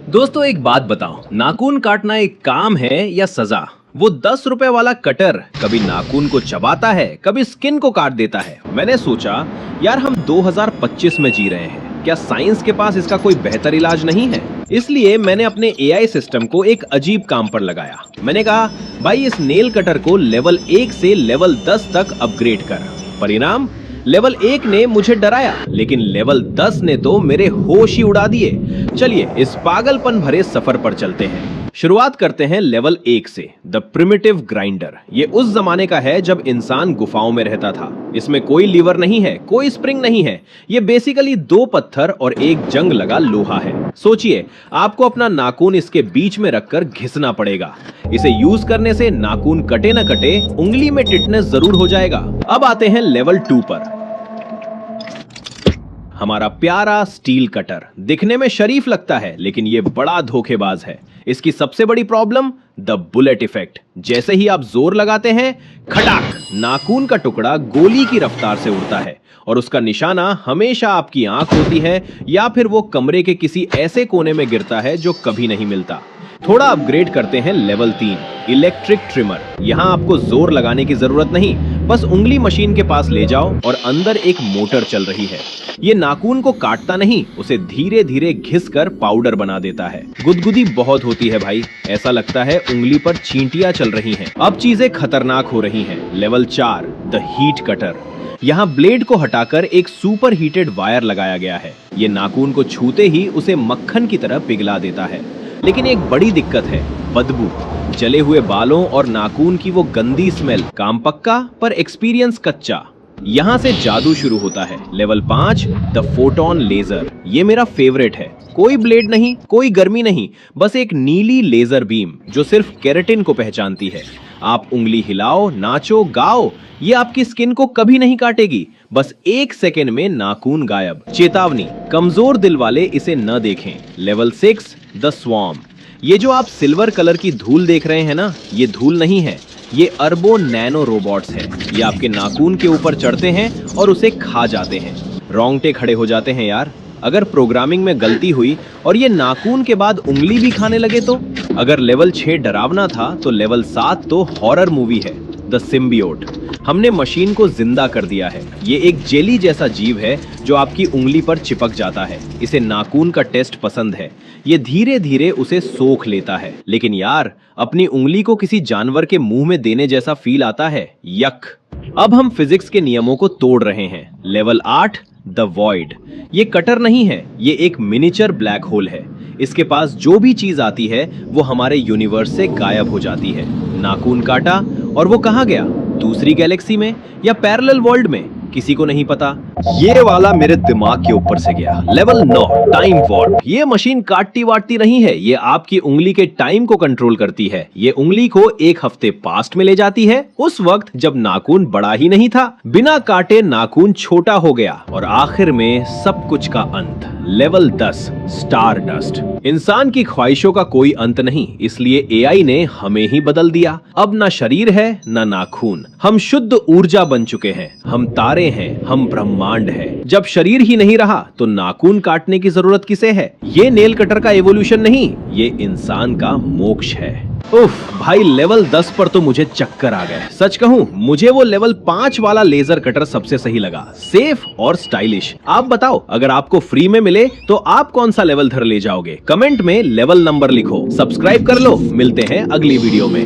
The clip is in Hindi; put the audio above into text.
दोस्तों एक बात बताओ, नाखून काटना एक काम है या सजा? वो 10 रुपए वाला कटर कभी नाखून को चबाता है, कभी स्किन को काट देता है। मैंने सोचा यार हम 2025 में जी रहे हैं, क्या साइंस के पास इसका कोई बेहतर इलाज नहीं है? इसलिए मैंने अपने एआई सिस्टम को एक अजीब काम पर लगाया। मैंने कहा भाई इस नेल कटर को लेवल 1 से लेवल 10 तक अपग्रेड कर। परिणाम, लेवल 1 ने मुझे डराया, लेकिन लेवल 10 ने तो मेरे होश ही उड़ा दिए। चलिए इस पागलपन भरे सफर पर चलते हैं। शुरुआत करते हैं लेवल 1 से, द प्रिमिटिव ग्राइंडर। ये उस जमाने का है जब इंसान गुफाओं में रहता था। इसमें कोई लीवर नहीं है, कोई स्प्रिंग नहीं है। ये बेसिकली 2 पत्थर और एक जंग लगा लोहा है। सोचिए, आपको अपना नाखून इसके बीच में रखकर घिसना पड़ेगा। इसे यूज करने से नाखून कटे न कटे, उंगली में टिटनेस जरूर हो जाएगा। अब आते हैं लेवल 2 पर। हमारा प्यारा स्टील कटर दिखने में शरीफ लगता है, लेकिन ये बड़ा धोखेबाज है। इसकी सबसे बड़ी प्रॉब्लम द बुलेट इफेक्ट। जैसे ही आप जोर लगाते हैं, खटाक, नाखून का टुकड़ा गोली की रफ्तार से उड़ता है और उसका निशाना हमेशा आपकी आंख होती है या फिर वो कमरे के किसी ऐसे कोने में गिरता है जो कभी नहीं मिलता। थोड़ा अपग्रेड करते हैं लेवल 3, इलेक्ट्रिक ट्रिमर। यहाँ आपको जोर लगाने की जरूरत नहीं, बस उंगली मशीन के पास ले जाओ और अंदर एक मोटर चल रही है। ये नाखून को काटता नहीं, उसे धीरे धीरे घिस कर पाउडर बना देता है। गुदगुदी बहुत होती है भाई, ऐसा लगता है उंगली पर चींटियां चल रही हैं। अब चीजें खतरनाक हो रही हैं। Level 4, the heat cutter. यहाँ ब्लेड को हटाकर एक सुपर हीटेड वायर लगाया गया है। ये नाखून को छूते ही उसे मक्खन की तरह पिघला देता है। लेकिन एक बड़ी दिक्कत है, बदबू। जले हुए बालों और नाखून की वो गंदी स्मेल। काम पक्का पर एक्सपीरियंस कच्चा। यहाँ से जादू शुरू होता है। Level 5, the photon laser. ये मेरा फेवरेट है। कोई ब्लेड नहीं, कोई गर्मी नहीं, बस एक नीली लेजर बीम जो सिर्फ केराटिन को पहचानती है। आप उंगली हिलाओ, नाचो, गाओ, ये आपकी स्किन को कभी नहीं काटेगी। बस 1 सेकेंड में नाखून गायब। चेतावनी, कमजोर दिल वाले इसे न देखें। Level 6, the swarm. ये जो आप सिल्वर कलर की धूल देख रहे हैं ना, ये धूल नहीं है, ये अरबों नैनो रोबोट्स हैं। ये आपके नाखून के ऊपर चढ़ते हैं और उसे खा जाते हैं। रोंगटे खड़े हो जाते हैं यार। अगर प्रोग्रामिंग में गलती हुई और ये नाखून के बाद उंगली भी खाने लगे तो? अगर लेवल 6 डरावना था तो लेवल 7 तो हॉरर मूवी है, द सिम्बियोट। हमने मशीन को जिंदा कर दिया है। ये एक जेली जैसा जीव है जो आपकी उंगली पर चिपक जाता है। इसे नाखून का टेस्ट पसंद है। ये धीरे धीरे उसे सोख लेता है। लेकिन यार, अपनी उंगली को किसी जानवर के मुंह में देने जैसा फील आता है। यक। अब हम फिजिक्स के नियमों को तोड़ रहे हैं। Level 8, the void. ये कटर नहीं है, ये एक मिनिएचर ब्लैक होल है। इसके पास जो भी चीज आती है वो हमारे यूनिवर्स से गायब हो जाती है। नाखून काटा और वो कहाँ गया? दूसरी गैलेक्सी में या पैरेलल वर्ल्ड में? किसी को नहीं पता। ये वाला मेरे दिमाग के ऊपर से गया। Level 9, time warp. ये मशीन काटती वाटती नहीं है, ये आपकी उंगली के टाइम को कंट्रोल करती है। ये उंगली को 1 हफ्ते पास्ट में ले जाती है, उस वक्त जब नाखून बड़ा ही नहीं था। बिना काटे नाखून छोटा हो गया और आखिर में सब कुछ का अंत। Level 10, star dust. इंसान की ख्वाहिशों का कोई अंत नहीं, इसलिए एआई ने हमें ही बदल दिया। अब ना शरीर है ना नाखून, हम शुद्ध ऊर्जा बन चुके हैं। हम तारे हैं, हम ब्रह्मांड है। जब शरीर ही नहीं रहा तो नाखून काटने की जरूरत किसे है? ये नेल कटर का एवोल्यूशन नहीं, ये इंसान का मोक्ष है। उफ भाई, लेवल 10 पर तो मुझे चक्कर आ गए। सच कहूं, मुझे वो लेवल 5 वाला लेजर कटर सबसे सही लगा। सेफ और स्टाइलिश। आप बताओ, अगर आपको फ्री में मिले तो आप कौन सा लेवल धर ले जाओगे? कमेंट में लेवल नंबर लिखो। सब्सक्राइब कर लो। मिलते हैं अगली वीडियो में।